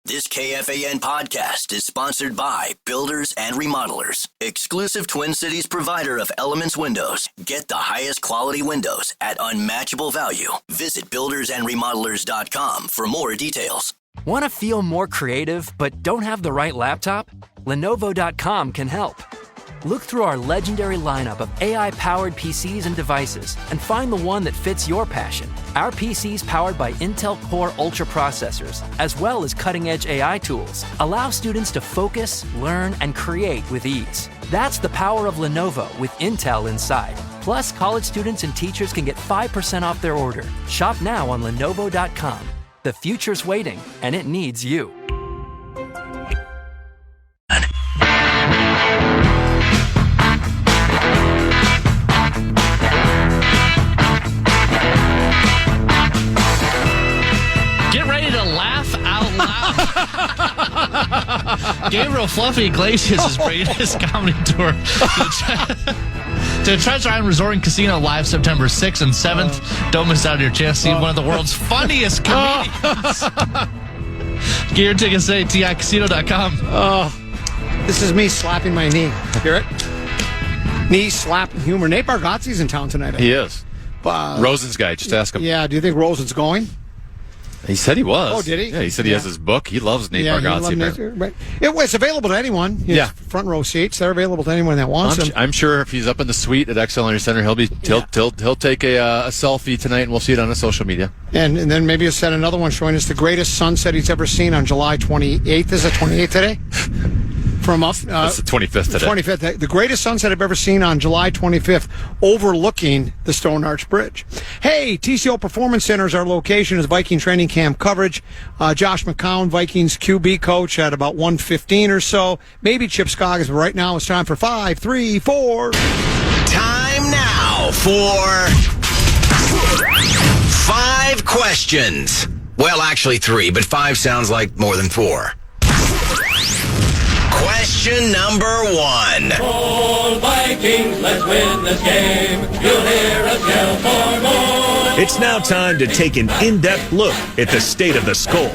This KFAN podcast is sponsored by Builders and Remodelers, exclusive Twin Cities provider of Elements Windows. Get the highest quality windows at unmatchable value. Visit buildersandremodelers.com for more details. Want to feel more creative but don't have the right laptop? Lenovo.com can help. Look through our legendary lineup of AI-powered PCs and devices and find the one that fits your passion. Our PCs powered by Intel Core Ultra processors, as well as cutting-edge AI tools, allow students to focus, learn, and create with ease. That's the power of Lenovo with Intel inside. Plus, college students and teachers can get 5% off their order. Shop now on Lenovo.com. The future's waiting, and it needs you. Get ready to laugh out loud. Gabriel Fluffy Iglesias is bringing his comedy tour to Treasure Island Resort and Casino live September 6th and 7th. Don't miss out on your chance to see one of the world's funniest comedians. Get your tickets today at TICasino.com. This is me slapping my knee. Hear it? Knee slapping humor. Nate Bargatze's in town tonight. He is. Rosen's guy. Just ask him. Yeah, do you think Rosen's going? He said he was. Oh, did he? Yeah, he said he has his book. He loves Nate Bargatze. It's available to anyone. His front row seats. They're available to anyone that wants them. I'm sure if he's up in the suite at XL Energy Center, he'll take a selfie tonight, and we'll see it on his social media. And then maybe he'll send another one showing us the greatest sunset he's ever seen on July 28th. Is it 28th today? That's the 25th today. 25th. The greatest sunset I've ever seen on July 25th, overlooking the Stone Arch Bridge. Hey, TCO Performance Center is our location as Viking training camp coverage. Josh McCown, Vikings QB coach, at about 1:15 or so. Maybe Chip Scoggins, but right now it's time for 5, 3, 4. Time now for 5 questions. Well, actually 3, but 5 sounds like more than 4. Question number 1. All Vikings, let's win this game. You'll hear us yell for more. It's now time to take an in-depth look at the state of the Skull.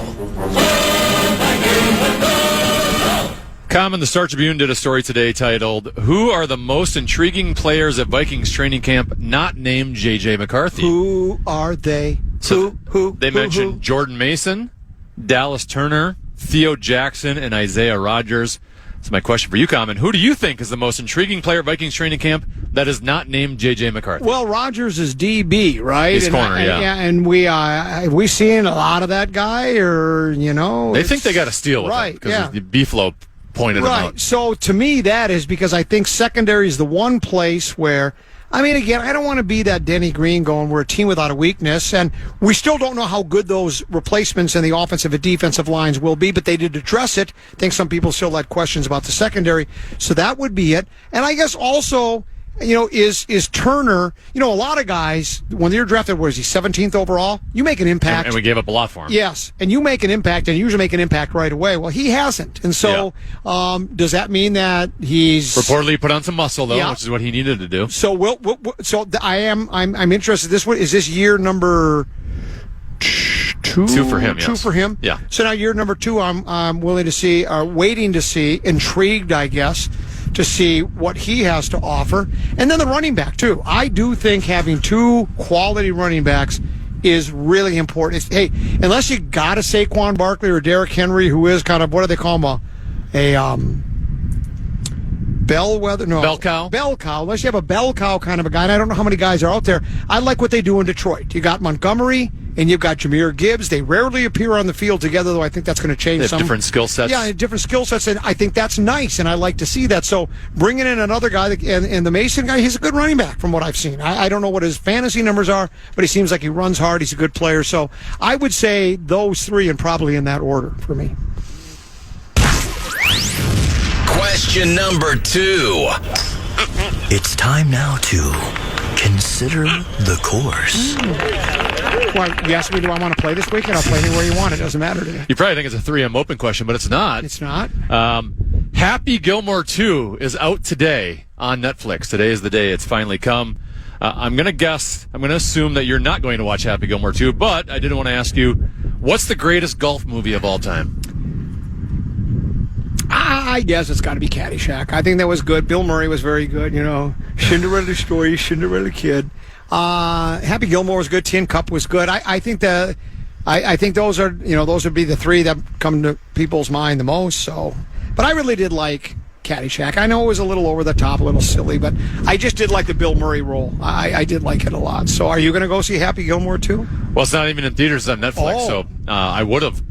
The Star Tribune did a story today titled, "Who are the most intriguing players at Vikings training camp not named J.J. McCarthy?" Who are they? They mentioned Jordan Mason, Dallas Turner, Theo Jackson, and Isaiah Rodgers. So my question for you, Common, who do you think is the most intriguing player at Vikings training camp that is not named J.J. McCarthy? Well, Rodgers is DB, right? He's corner, yeah. And we seen a lot of that guy, or, They think they got a steal with him because the B-Flow pointed him out. So to me, that is because I think secondary is the one place where, again, I don't want to be that Denny Green going, we're a team without a weakness, and we still don't know how good those replacements in the offensive and defensive lines will be, but they did address it. I think some people still had questions about the secondary, so that would be it. And I guess also, is Turner, a lot of guys, when you're drafted, where is he, 17th overall? You make an impact. And we gave up a lot for him. Yes, and you make an impact, and you usually make an impact right away. Well, he hasn't. And so does that mean that he's... Reportedly put on some muscle, though, which is what he needed to do. So I'm interested. Is this year number 2? 2 for him, yes. 2 for him? Yeah. So now year number 2, I'm willing to see, waiting to see, intrigued, I guess, to see what he has to offer. And then the running back, too. I do think having 2 quality running backs is really important. Unless you got a Saquon Barkley or Derrick Henry, who is kind of, what do they call him, a bellwether? No. Bell cow? Bell cow. Unless you have a bell cow kind of a guy, and I don't know how many guys are out there. I like what they do in Detroit. You got Montgomery, and you've got Jahmyr Gibbs. They rarely appear on the field together, though I think that's going to change they have some. Different skill sets. Yeah, different skill sets, and I think that's nice, and I like to see that. So bringing in another guy, and the Mason guy, he's a good running back from what I've seen. I don't know what his fantasy numbers are, but he seems like he runs hard. He's a good player. So I would say those 3, and probably in that order for me. Question number 2. It's time now to consider the course. Well, you asked me, do I want to play this weekend? I'll play anywhere you want. It doesn't matter to me. You probably think it's a 3M open question, but it's not. It's not? Happy Gilmore 2 is out today on Netflix. Today is the day it's finally come. I'm going to assume that you're not going to watch Happy Gilmore 2, but I did want to ask you, what's the greatest golf movie of all time? I guess it's got to be Caddyshack. I think that was good. Bill Murray was very good. Cinderella story, Cinderella kid. Happy Gilmore was good. Tin Cup was good. I think I think those are those would be the three that come to people's mind the most. So, but I really did like Caddyshack. I know it was a little over the top, a little silly, but I just did like the Bill Murray role. I did like it a lot. So, are you going to go see Happy Gilmore too? Well, it's not even in theaters on Netflix, so I would have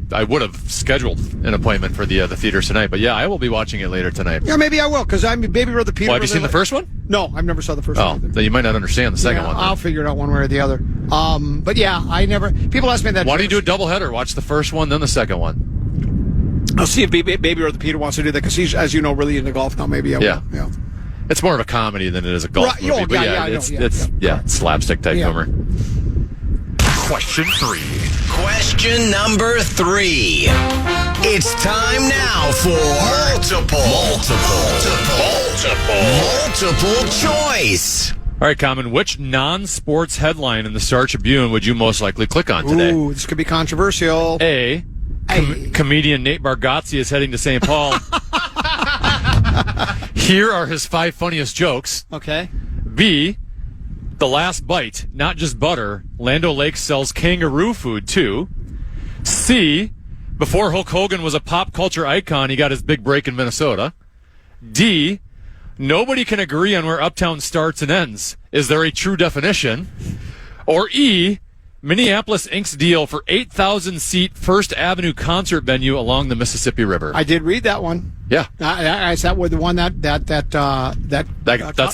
scheduled an appointment for the theaters tonight. But yeah, I will be watching it later tonight. Yeah, maybe I will because I'm Baby Brother Peter. Well, have you seen the first one? No, I've never saw the first one. Oh, then you might not understand the second one. I'll figure it out one way or the other. But yeah, I never. People ask me that. Why don't you do a doubleheader? Watch the first one, then the second one. I'll see if Baby Brother Peter wants to do that because he's, as you know, really into golf now. Maybe I will. Yeah. It's more of a comedy than it is a golf movie. But it's slapstick type humor. Question 3. Question number 3. It's time now for multiple choice. All right, Common, which non-sports headline in the Star Tribune would you most likely click on today? Ooh, this could be controversial. A, comedian Nate Bargatze is heading to St. Paul. Here are his 5 funniest jokes. Okay. B, the last bite, not just butter. Land O'Lakes sells kangaroo food, too. C, before Hulk Hogan was a pop culture icon, he got his big break in Minnesota. D, nobody can agree on where Uptown starts and ends. Is there a true definition? Or E, Minneapolis inks deal for 8,000-seat First Avenue concert venue along the Mississippi River. I did read that one. Yeah. Is that the one that's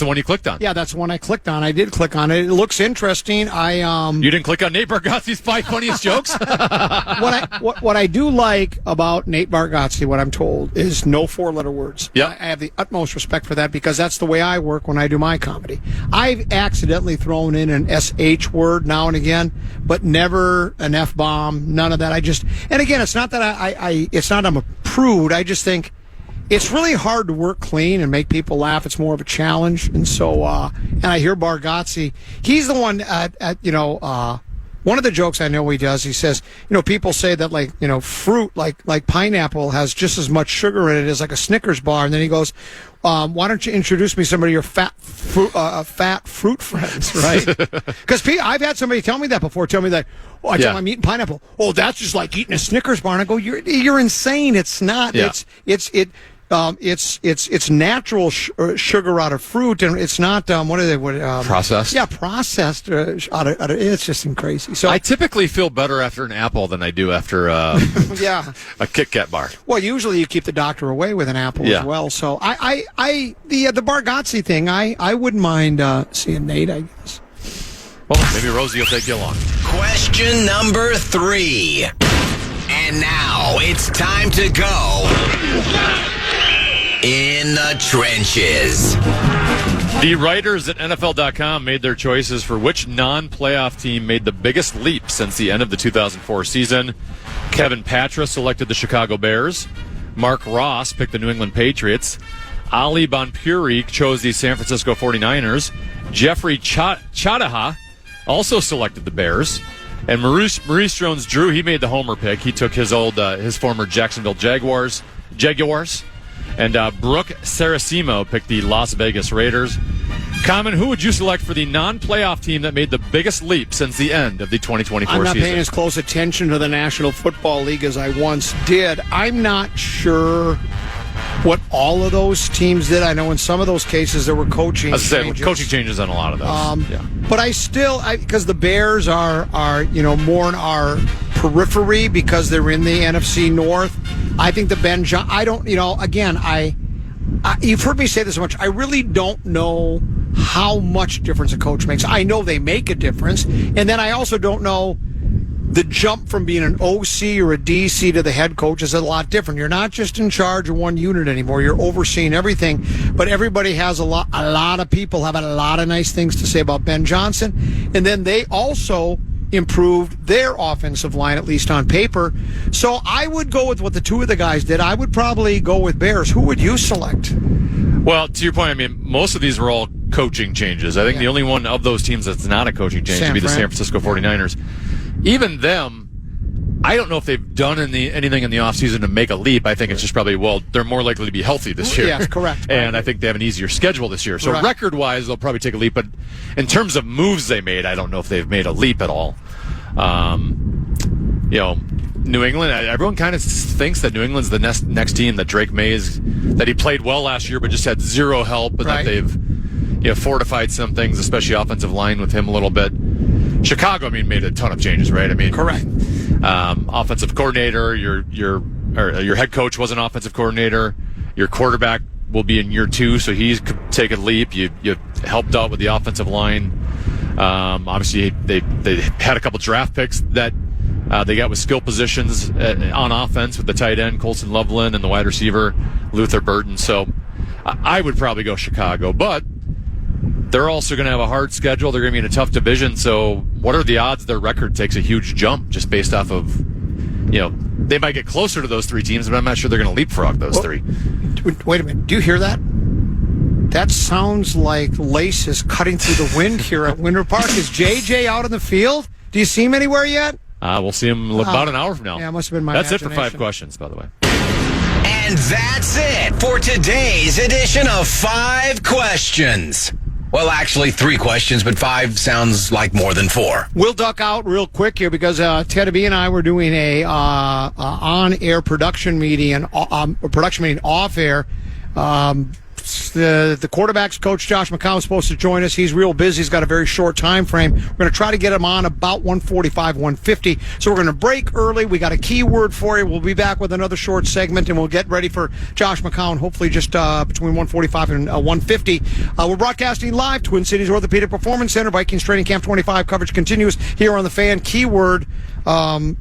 the one you clicked on? Yeah, that's the one I clicked on. I did click on it. It looks interesting. You didn't click on Nate Bargatze's 5 funniest jokes? What I do like about Nate Bargatze, what I'm told, is no 4-letter words. Yeah. I have the utmost respect for that because that's the way I work when I do my comedy. I've accidentally thrown in an SH word now and again, but never an F-bomb, none of that. And again, it's not that it's not I'm a prude. I just think it's really hard to work clean and make people laugh. It's more of a challenge. And so, and I hear Bargatze, he's the one one of the jokes I know he does, he says, people say that fruit, like pineapple has just as much sugar in it as like a Snickers bar. And then he goes, why don't you introduce me to some of your fat fruit friends, right? Because I've had somebody tell me that before. Tell me that, tell them I'm eating pineapple. Oh, that's just like eating a Snickers bar. And I go, you're insane. It's not. Yeah. It's natural sugar out of fruit, and it's not processed. Yeah, processed out of it's just crazy. So I typically feel better after an apple than I do after a Kit Kat bar. Well, usually you keep the doctor away with an apple as well. So the Bargatze thing, I wouldn't mind seeing Nate, I guess. Well, maybe Rosie will take you along. Question number 3. And now it's time to go in the trenches. The writers at NFL.com made their choices for which non-playoff team made the biggest leap since the end of the 2004 season. Kevin Patra selected the Chicago Bears. Mark Ross picked the New England Patriots. Ali Bonpuri chose the San Francisco 49ers. Jeffrey Chadaha also selected the Bears. And Maurice Jones-Drew, he made the homer pick. He took his former Jacksonville Jaguars. And Brooke Saracimo picked the Las Vegas Raiders. Common, who would you select for the non-playoff team that made the biggest leap since the end of the 2024 season? I'm not paying as close attention to the National Football League as I once did. I'm not sure what all of those teams did. I know in some of those cases there were coaching changes. Coaching changes on a lot of those. But because the Bears are more in our periphery because they're in the NFC North. I think the Ben Johnson. I don't. Again, you've heard me say this much. I really don't know how much difference a coach makes. I know they make a difference, and then I also don't know. The jump from being an OC or a DC to the head coach is a lot different. You're not just in charge of one unit anymore. You're overseeing everything. But everybody has a lot of people have a lot of nice things to say about Ben Johnson. And then they also improved their offensive line, at least on paper. So I would go with what the two of the guys did. I would probably go with Bears. Who would you select? Well, to your point, I mean, most of these were all coaching changes. I think the only one of those teams that's not a coaching change would be the San Francisco 49ers. Even them, I don't know if they've done anything in the offseason to make a leap. I think it's just probably, they're more likely to be healthy this year. Yes, correct. And I think they have an easier schedule this year. So record-wise, they'll probably take a leap. But in terms of moves they made, I don't know if they've made a leap at all. New England, everyone kind of thinks that New England's the next team, that Drake Mays, that he played well last year but just had zero help, but that they've fortified some things, especially offensive line with him a little bit. Chicago, made a ton of changes, right? Correct. Offensive coordinator, your head coach was an offensive coordinator. Your quarterback will be in year 2, so he could take a leap. You helped out with the offensive line. Obviously, they had a couple draft picks that they got with skill positions on offense with the tight end Colson Loveland and the wide receiver Luther Burton. So I would probably go Chicago, but they're also going to have a hard schedule. They're going to be in a tough division. So what are the odds their record takes a huge jump just based off of, they might get closer to those 3 teams, but I'm not sure they're going to leapfrog those 3. Wait a minute. Do you hear that? That sounds like lace is cutting through the wind here at Winter Park. Is JJ out in the field? Do you see him anywhere yet? We'll see him about an hour from now. Yeah, it must have been my That's imagination. it for 5 questions, by the way. And that's it for today's edition of 5 Questions. Well, actually, 3 questions, but 5 sounds like more than 4. We'll duck out real quick here because Ted B and I were doing a on-air production meeting off air. The quarterback's coach, Josh McCown, is supposed to join us. He's real busy. He's got a very short time frame. We're going to try to get him on about 1:45, 1:50. So we're going to break early. We got a keyword for you. We'll be back with another short segment, and we'll get ready for Josh McCown, hopefully just between 1:45 and 1:50. We're broadcasting live, Twin Cities Orthopedic Performance Center, Vikings Training Camp 25. Coverage continues here on the Fan. Keyword from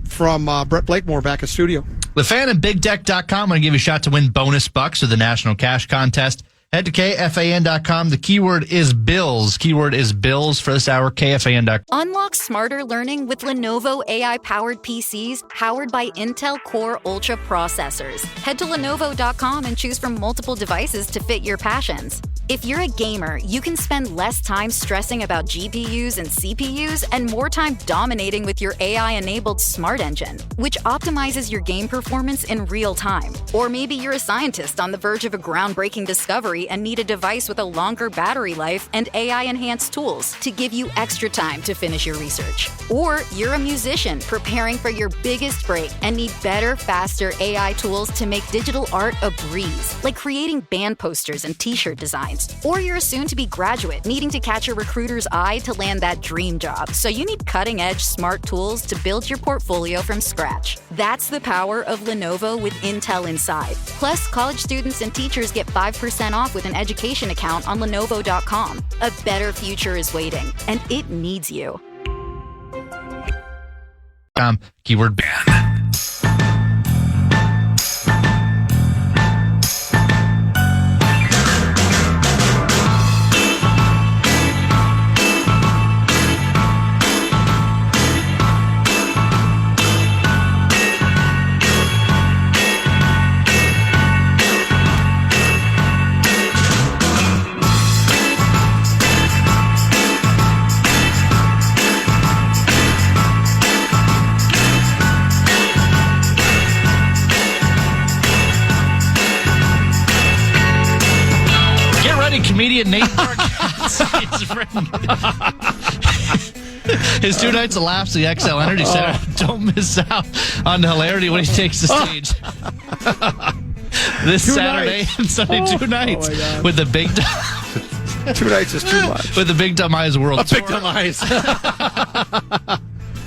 Brett Blakemore back at studio. The Fan and BigDeck.com. I'm going to give you a shot to win bonus bucks of the National Cash Contest. Head to KFAN.com. The keyword is Bills. Keyword is Bills for this hour, KFAN.com. Unlock smarter learning with Lenovo AI-powered PCs powered by Intel Core Ultra processors. Head to Lenovo.com and choose from multiple devices to fit your passions. If you're a gamer, you can spend less time stressing about GPUs and CPUs and more time dominating with your AI-enabled Smart Engine, which optimizes your game performance in real time. Or maybe you're a scientist on the verge of a groundbreaking discovery and need a device with a longer battery life and AI-enhanced tools to give you extra time to finish your research. Or you're a musician preparing for your biggest break and need better, faster AI tools to make digital art a breeze, like creating band posters and t-shirt designs. Or you're a soon-to-be graduate needing to catch a recruiter's eye to land that dream job, so you need cutting-edge smart tools to build your portfolio from scratch. That's the power of Lenovo with Intel inside. Plus, college students and teachers get 5% off with an education account on Lenovo.com. A better future is waiting, and it needs you. Keyword ban. Comedian Nate his 2 nights of laughs at the XL Energy Center. Don't miss out on the hilarity when he takes the stage. This Saturday and Sunday, 2 nights with the Big Dumb. 2 nights is too much. With the Big Dumb Eyes World Tour. Big Dumb Eyes.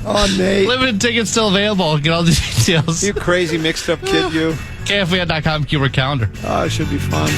Oh, Nate. Limited tickets still available. Get all the details. You crazy mixed up kid, you. KFAN.com keyword calendar. Oh, it should be fun.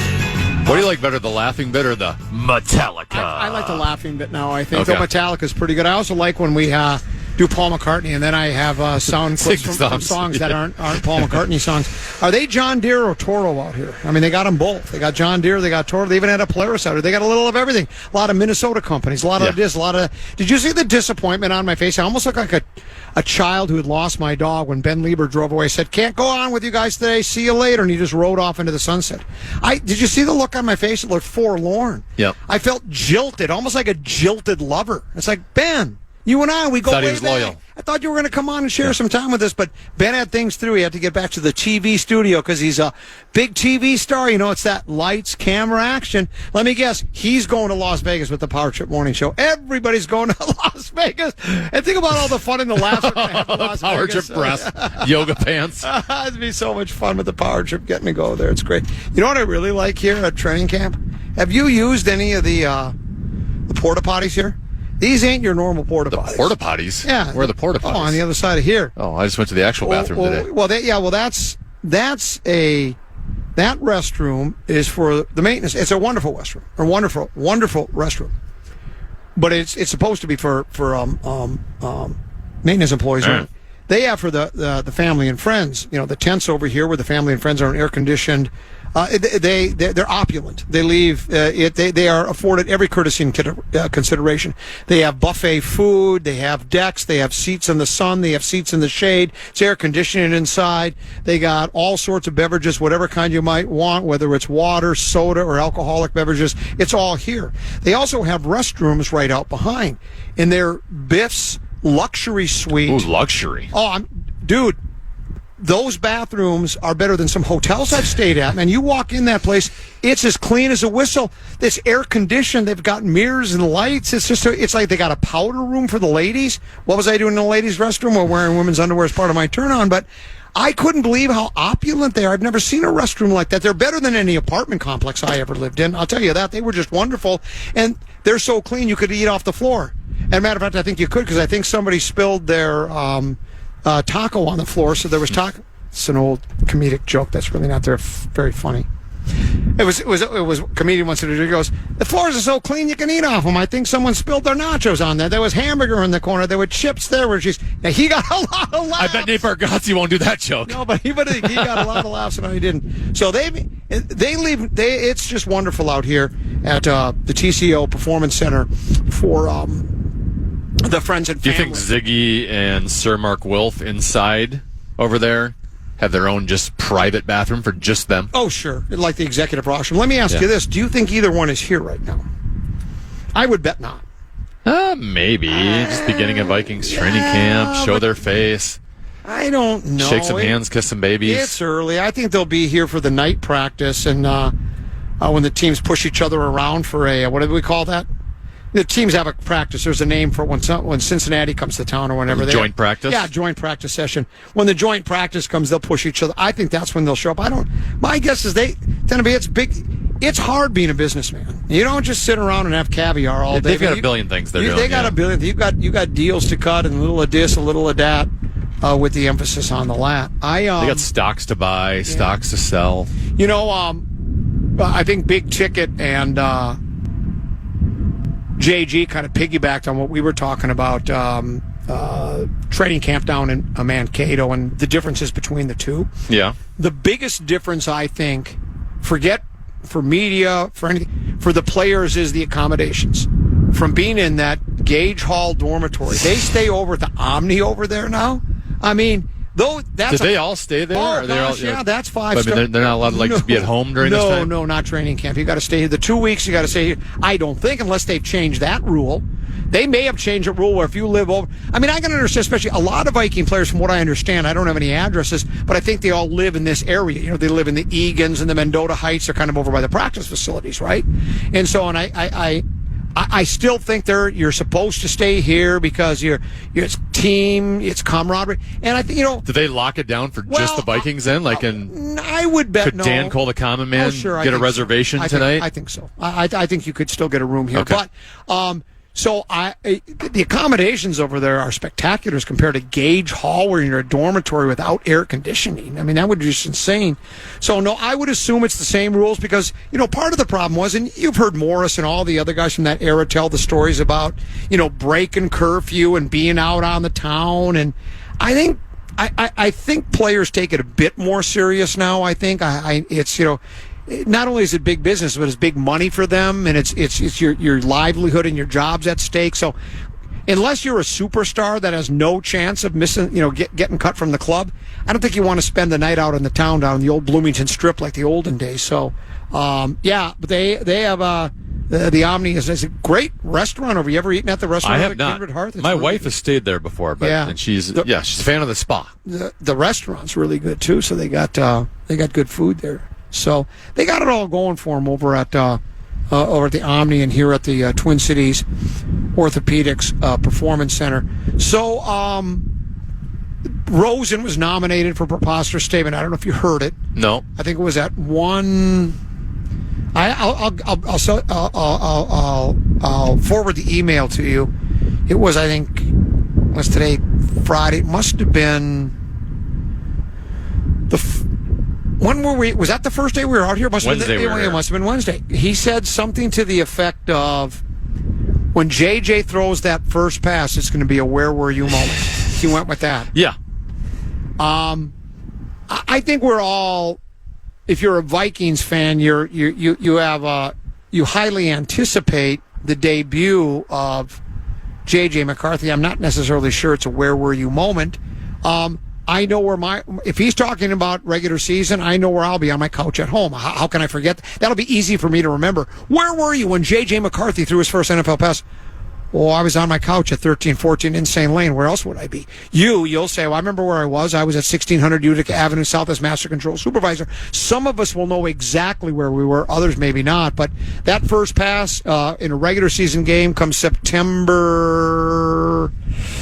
What do you like better, the laughing bit or the Metallica? I like the laughing bit now, I think. Okay. Though Metallica's pretty good. I also like when we do Paul McCartney, and then I have sound clips from songs that aren't Paul McCartney songs. Are they John Deere or Toro out here? I mean, they got them both. They got John Deere, they got Toro. They even had a Polaris out here. They got a little of everything. A lot of Minnesota companies, a lot of this, a lot of... Did you see the disappointment on my face? I almost look like a child who had lost my dog when Ben Lieber drove away. Said, "Can't go on with you guys today. See you later." And he just rode off into the sunset. Did you see the look on my face? It looked forlorn. Yep. I felt jilted, almost like a jilted lover. It's like, Ben, You and I, we go Thought he way was back. loyal. I thought you were going to come on and share some time with us, but Ben had things to do. He had to get back to the TV studio because he's a big TV star. It's that lights, camera, action. Let me guess, he's going to Las Vegas with the Power Trip Morning Show. Everybody's going to Las Vegas. And think about all the fun and the laughs we're going to have in Las Power Vegas. Trip breasts, yoga pants. It'd be so much fun with the Power Trip getting to go there. It's great. You know what I really like here at training camp? Have you used any of the porta potties here? These ain't your normal porta potties. Porta potties? Yeah. Where are the porta potties? Oh, on the other side of here. Oh, I just went to the actual bathroom today. That restroom is for the maintenance. It's a wonderful restroom, wonderful restroom. But it's supposed to be for maintenance employees. Right. They have for the family and friends. The tents over here where the family and friends are air conditioned. They're opulent. They leave they are afforded every courtesy and consideration. They have buffet food. They have decks. They have seats in the sun. They have seats in the shade. It's air conditioning inside. They got all sorts of beverages, whatever kind you might want, whether it's water, soda, or alcoholic beverages. It's all here. They also have restrooms right out behind in their Biff's luxury suite. Ooh, luxury. Oh, dude. Those bathrooms are better than some hotels I've stayed at. Man, you walk in that place, it's as clean as a whistle. It's air conditioned. They've got mirrors and lights. It's like they got a powder room for the ladies. What was I doing in the ladies' restroom? Well, wearing women's underwear as part of my turn on, but I couldn't believe how opulent they are. I've never seen a restroom like that. They're better than any apartment complex I ever lived in. I'll tell you that. They were just wonderful, and they're so clean you could eat off the floor. As a matter of fact, I think you could because I think somebody spilled their taco on the floor, so there was taco. It's an old comedic joke that's really not very funny. It was a comedian once in a he goes, the floors are so clean you can eat off them. I think someone spilled their nachos on there. There was hamburger in the corner. There were chips there. Now he got a lot of laughs. I bet Nate Bargatze won't do that joke. No, but he got a lot of laughs, and he didn't. So they leave. It's just wonderful out here at the TCO Performance Center for the friends and family. Do you think Ziggy and Sir Mark Wilf inside over there have their own just private bathroom for just them? Oh, sure. Like the executive washroom. Let me ask you this. Do you think either one is here right now? I would bet not. Maybe. Just beginning of Vikings training camp, show their face. I don't know. Shake some hands, kiss some babies. It's early. I think they'll be here for the night practice and when the teams push each other around for what do we call that? The teams have a practice. There's a name for when Cincinnati comes to town or whenever. Joint practice? Yeah, joint practice session. When the joint practice comes, they'll push each other. I think that's when they'll show up. My guess is it's big. It's hard being a businessman. You don't just sit around and have caviar all day. They've got a billion things they're doing. They got a billion. You got deals to cut and a little of this, a little of that, with the emphasis on the lat. They got stocks to buy, stocks to sell. I think Big Ticket and JG kind of piggybacked on what we were talking about training camp down in Mankato and the differences between the two. Yeah. The biggest difference, I think, forget for media, for anything, for the players is the accommodations. From being in that Gage Hall dormitory, they stay over at the Omni over there now. I mean, did they all stay there? Oh, gosh, yeah, that's 5 stars. They're not allowed to be at home during this time? No, not training camp. You got to stay here. The 2 weeks you got to stay here. I don't think, unless they've changed that rule. They may have changed a rule where if you live over... I mean, I can understand, especially a lot of Viking players, from what I understand, I don't have any addresses, but I think they all live in this area. They live in the Egan's and the Mendota Heights. They're kind of over by the practice facilities, right? And so, I still think you're supposed to stay here because it's team, it's camaraderie, and I think Did they lock it down for just the Vikings then? I would bet. Could Dan Cole, the common man, get a reservation tonight? I think so. I think you could still get a room here, okay. But the accommodations over there are spectacular as compared to Gage Hall, where you're in a dormitory without air conditioning. I mean, that would be just insane. So, no, I would assume it's the same rules because, part of the problem was, and you've heard Morris and all the other guys from that era tell the stories about, breaking curfew and being out on the town. And I think I think players take it a bit more serious now. I think it's not only is it big business, but it's big money for them, and it's your livelihood and your job's at stake. So, unless you're a superstar that has no chance of missing, getting cut from the club, I don't think you want to spend the night out in the town down in the old Bloomington Strip like the olden days. So, but they have The Omni is a great restaurant. Have you ever etten at the restaurant? I have not. Kindred Hearth? My wife has stayed there before, but and she's a fan of the spa. The restaurant's really good too. So they got good food there. So they got it all going for them over at the Omni and here at the Twin Cities Orthopedics Performance Center. So Rosen was nominated for Preposterous Statement. I don't know if you heard it. No, I think it was at one. I'll forward the email to you. It was, I think, was today Friday? It must have been when were we? Was that the first day we were out here? Wednesday. It must have been Wednesday. He said something to the effect of, "When JJ throws that first pass, it's going to be a where were you moment." He went with that. Yeah. I think we're all. If you're a Vikings fan, you highly anticipate the debut of J.J. McCarthy. I'm not necessarily sure it's a where were you moment. I know where if he's talking about regular season, I know where I'll be on my couch at home. How can I forget? That'll be easy for me to remember. Where were you when J.J. McCarthy threw his first NFL pass? Well, I was on my couch at 1314 Insane Lane. Where else would I be? You'll say, well, I remember where I was. I was at 1600 Utica Avenue South as Master Control Supervisor. Some of us will know exactly where we were. Others maybe not. But that first pass in a regular season game comes September...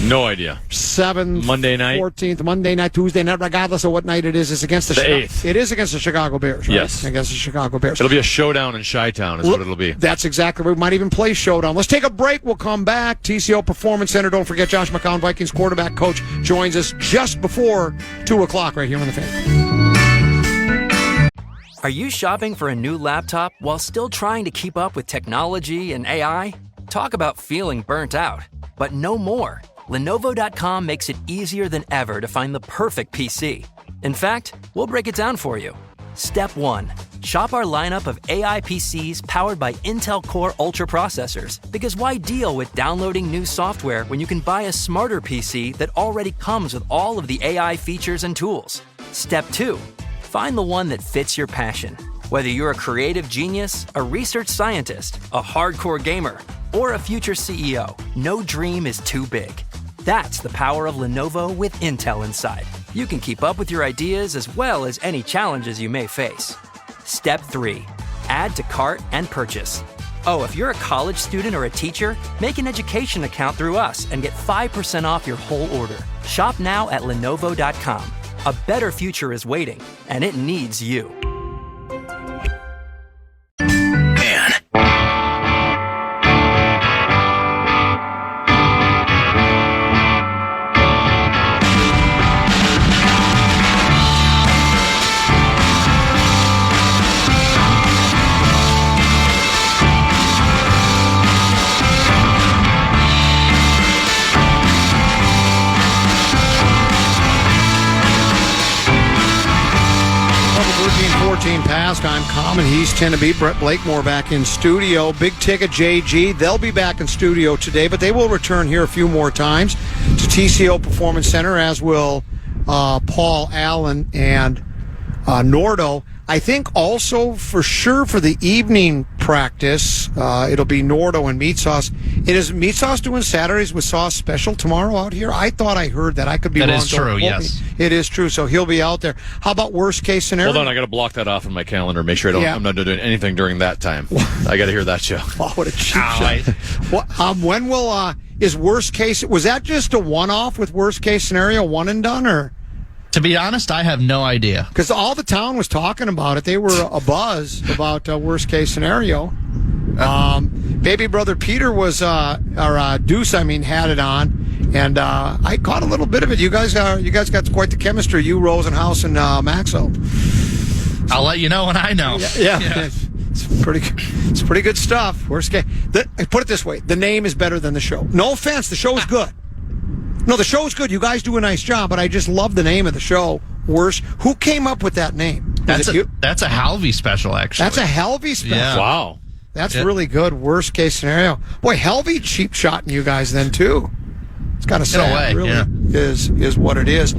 No idea. 7th, Monday night? 14th, Monday night, Tuesday night, regardless of what night it is. It's against the 8th. It is against the Chicago Bears, right? Yes. Against the Chicago Bears. It'll be a showdown in Chi-Town is what it'll be. That's exactly right. We might even play showdown. Let's take a break. We'll come back. TCO Performance Center. Don't forget Josh McCown, Vikings quarterback coach, joins us just before 2 o'clock right here on the Fan. Are you shopping for a new laptop while still trying to keep up with technology and AI? Talk about feeling burnt out. But no more. Lenovo.com makes it easier than ever to find the perfect PC. In fact, we'll break it down for you. Step 1. Shop our lineup of AI PCs powered by Intel Core Ultra processors. Because why deal with downloading new software when you can buy a smarter PC that already comes with all of the AI features and tools? Step 2. Find the one that fits your passion. Whether you're a creative genius, a research scientist, a hardcore gamer, or a future CEO, no dream is too big. That's the power of Lenovo with Intel inside. You can keep up with your ideas as well as any challenges you may face. Step 3. Add to cart and purchase. Oh, if you're a college student or a teacher, make an education account through us and get 5% off your whole order. Shop now at Lenovo.com. A better future is waiting, and it needs you. Pastime common. He's 10 to beat. Brett Blakemore back in studio. Big Ticket JG. They'll be back in studio today, but they will return here a few more times to TCO Performance Center, as will Paul Allen and Nordo. I think also for sure for the evening practice, it'll be Nordo and Meat Sauce. Is Meat Sauce doing Saturdays with Sauce special tomorrow out here? I thought I heard that. I could be wrong. That is true, yes. It is true, so he'll be out there. How about worst case scenario? Hold on, I got to block that off in my calendar. Make sure I'm not doing anything during that time. I got to hear that show. Oh, what a cheap shot. When will, is worst case, was that just a one-off with worst case scenario, one and done, or? To be honest, I have no idea. Because all the town was talking about it. They were abuzz about worst case scenario. Baby brother Peter was, Deuce, had it on, and I caught a little bit of it. You guys got quite the chemistry. You, Rosenhaus, and Maxo. I'll let you know when I know. Yeah. It's pretty good stuff. Worst case. Put it this way: the name is better than the show. No offense, the show is good. No, the show's good. You guys do a nice job, but I just love the name of the show. Worse. Who came up with that name? That's a Halvey special, actually. That's a Halvey special. Yeah. Wow. That's really good. Worst case scenario. Boy, Halvey cheap shotting you guys then too. It's got to say, it really is what it is.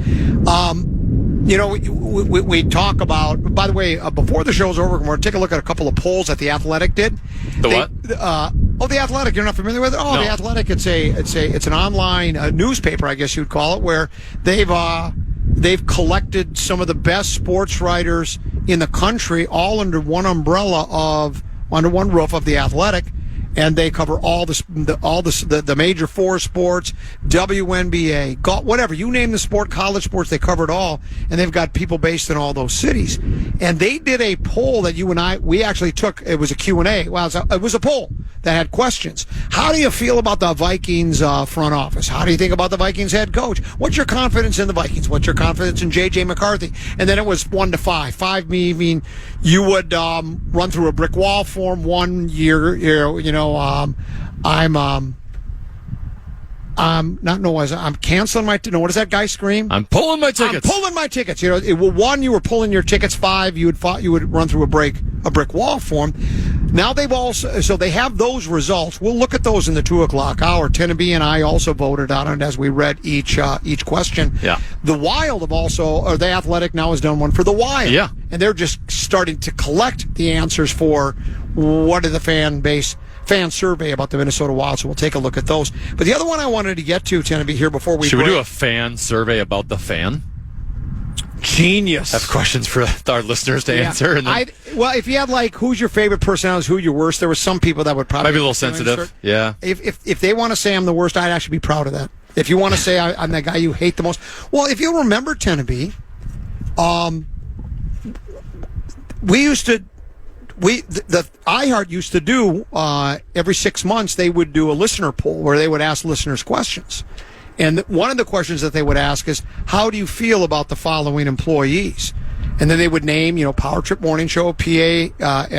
we talk about, by the way, before the show's over, we're going to take a look at a couple of polls that The Athletic did. What? The Athletic, you're not familiar with it? Oh, no. The Athletic, it's an online newspaper, I guess you'd call it, where they've collected some of the best sports writers in the country all under one under one roof of The Athletic. And they cover all the major four sports, WNBA, golf, whatever. You name the sport, college sports, they cover it all. And they've got people based in all those cities. And they did a poll that you and we actually took. It was a Q&A. Well, it was a poll that had questions. How do you feel about the Vikings front office? How do you think about the Vikings head coach? What's your confidence in the Vikings? What's your confidence in J.J. McCarthy? And then it was 1 to 5. 5 meaning you would run through a brick wall form 1 year, I'm canceling my what does that guy scream? I'm pulling my tickets. I'm pulling my tickets. 1, you were pulling your tickets. 5, you would run through a brick wall form. Now they have those results. We'll look at those in the 2:00 hour. Tenneby and I also voted on it as we read each question. Yeah. The Wild the Athletic now has done one for the Wild. Yeah. And they're just starting to collect the answers for what are the fan survey about the Minnesota Wild, so we'll take a look at those. But the other one I wanted to get to, Tenneby, here before we Should we do a fan survey about the fan? Genius. Have questions for our listeners to answer. And then if you had who's your favorite personality, who's your worst, there were some people that would probably might be a little sensitive. Yeah. If they want to say I'm the worst, I'd actually be proud of that. If you want to say I'm the guy you hate the most, well, if you'll remember, Tenneby, the iHeart used to do every 6 months. They would do a listener poll where they would ask listeners questions, and one of the questions that they would ask is, "How do you feel about the following employees?" And then they would name, Power Trip Morning Show, PA,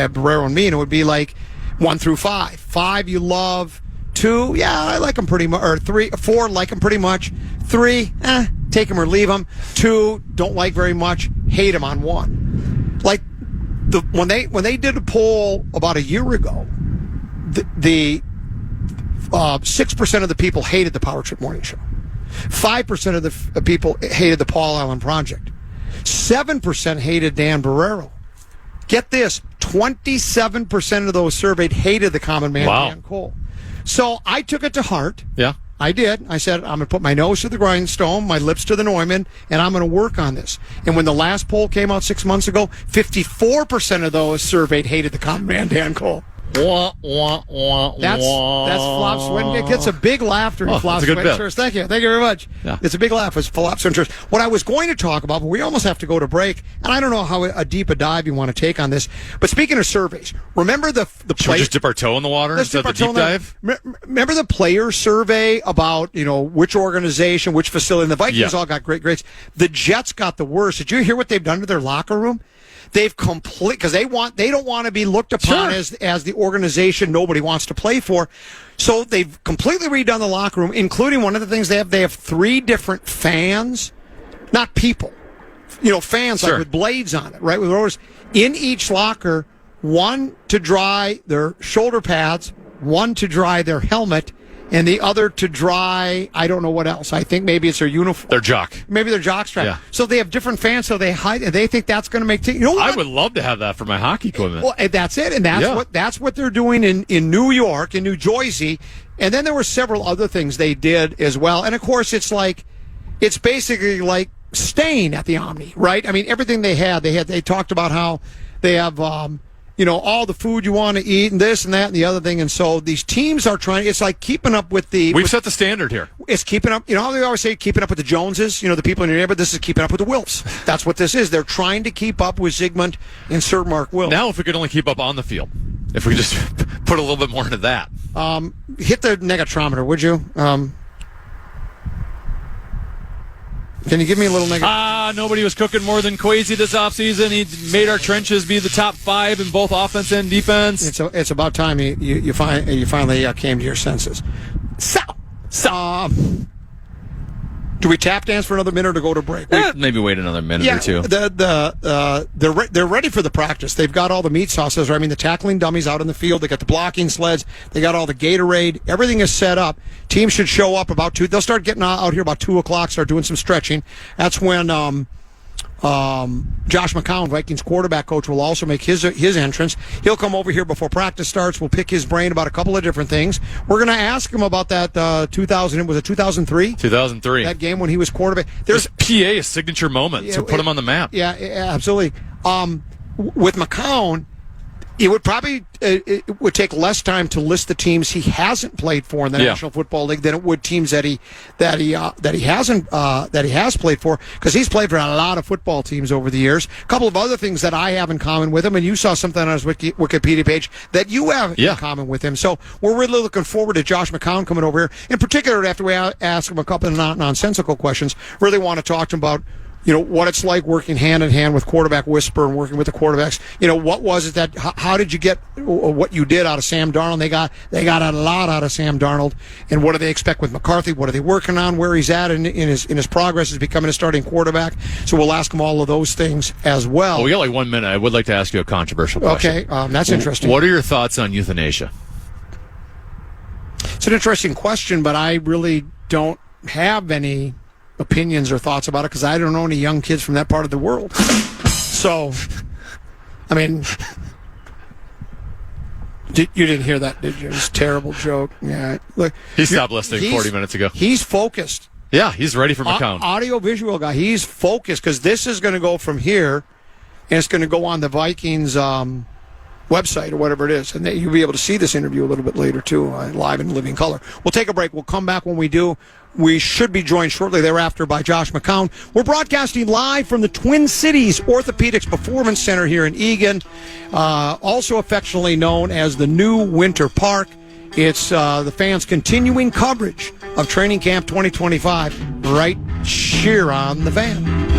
Barrero, and me, and it would be 1 through 5. 5 you love. 2, yeah, I like them pretty much. Or 3, 4, like them pretty much. 3, take them or leave them. 2, don't like very much. Hate them on 1. When they did a poll about a year ago, the 6% of the people hated the Power Trip Morning Show. 5% of the people hated the Paul Allen Project. 7% hated Dan Barrero. Get this, 27% of those surveyed hated the common man, Dan Cole. So I took it to heart. Yeah. I did. I said, I'm going to put my nose to the grindstone, my lips to the Neumann, and I'm going to work on this. And when the last poll came out 6 months ago, 54% of those surveyed hated the common man, Dan Cole. That's Flop Swinton. It's a big laughter in Flop Swinton. Thank you very much. Yeah. It's a big laugh. It's Flop Swinton. What I was going to talk about, but we almost have to go to break, and I don't know how deep a dive you want to take on this. But speaking of surveys, remember the Should we just dip our toe in the water? Is that the deep dive? Remember the player survey about which organization, which facility? And the Vikings all got great grades. The Jets got the worst. Did you hear what they've done to their locker room? They've because they don't want to be looked upon as the organization nobody wants to play for. So they've completely redone the locker room, including one of the things they have 3 different fans, not people, fans with blades on it, right? With rotors in each locker, 1 to dry their shoulder pads, 1 to dry their helmet, and the other to dry, I don't know what else. I think maybe it's their uniform. Their jock. Maybe their jock strap. Yeah. So they have different fans, so they hide, and they think that's going to make I would love to have that for my hockey equipment. Well, that's it, and that's what they're doing in New York, in New Jersey. And then there were several other things they did as well. And of course, it's basically like staying at the Omni, right? I mean, everything they talked about how they have all the food you want to eat and this and that and the other thing. And so these teams are trying, it's like keeping up with We've set the standard here. It's keeping up, how they always say keeping up with the Joneses, the people in your neighborhood. This is keeping up with the Wilfs. That's what this is. They're trying to keep up with Zygmunt and Sir Mark Wilf. Now, if we could only keep up on the field, if we just put a little bit more into that. Hit the negatrometer, would you? Can you give me a little negative? Nobody was cooking more than Kwesi this offseason. He made our trenches be the top 5 in both offense and defense. It's about time you finally came to your senses. So, do we tap dance for another minute or go to break? Maybe wait another minute or two. They're ready for the practice. They've got all the meat sauces. I mean, the tackling dummies out in the field. They got the blocking sleds. They got all the Gatorade. Everything is set up. Teams should show up about 2. They'll start getting out here about 2:00. Start doing some stretching. That's when Josh McCown, Vikings quarterback coach, will also make his entrance. He'll come over here before practice starts. We'll pick his brain about a couple of different things. We're going to ask him about that 2003? 2003. That game when he was quarterback. There's PA, a signature moment to put him on the map. Yeah, absolutely. With McCown, it would probably it would take less time to list the teams he hasn't played for in the National Football League than it would teams that he has played for, because he's played for a lot of football teams over the years. A couple of other things that I have in common with him, and you saw something on his Wikipedia page that you have in common with him. So we're really looking forward to Josh McCown coming over here. In particular, after we ask him a couple of nonsensical questions, really want to talk to him about what it's like working hand in hand with quarterback whisper and working with the quarterbacks. What was it that, how did you get what you did out of Sam Darnold? They got a lot out of Sam Darnold. And what do they expect with McCarthy? What are they working on? Where he's at in his progress as becoming a starting quarterback? So we'll ask him all of those things as well. Well, we got like 1 minute. I would like to ask you a controversial question. Okay, that's interesting. What are your thoughts on euthanasia? It's an interesting question, but I really don't have any opinions or thoughts about it because I don't know any young kids from that part of the world. So, I mean, you didn't hear that, did you? It was a terrible joke. Yeah, look, he stopped listening 40 minutes ago. He's focused. Yeah, he's ready for McCown. Audio-visual guy. He's focused because this is going to go from here, and it's going to go on the Vikings website or whatever it is. And you'll be able to see this interview a little bit later, too, live in living color. We'll take a break. We'll come back when we do. We should be joined shortly thereafter by Josh McCown. We're broadcasting live from the Twin Cities Orthopedics Performance Center here in Eagan, also affectionately known as the New Winter Park. It's the fans' continuing coverage of Training Camp 2025 right here on The Fan.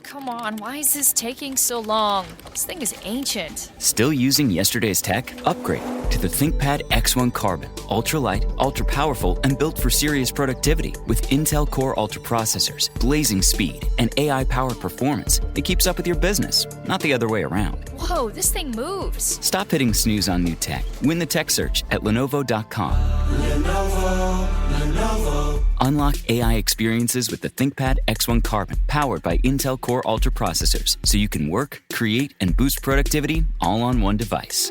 Come on, why is this taking so long? This thing is ancient. Still using yesterday's tech? Upgrade to the ThinkPad X1 Carbon. Ultra-light, ultra-powerful, and built for serious productivity with Intel Core Ultra processors, blazing speed, and AI-powered performance that keeps up with your business, not the other way around. Whoa, this thing moves. Stop hitting snooze on new tech. Win the tech search at Lenovo.com. Lenovo. Unlock AI experiences with the ThinkPad X1 Carbon, powered by Intel Core Ultra processors, so you can work, create, and boost productivity all on one device.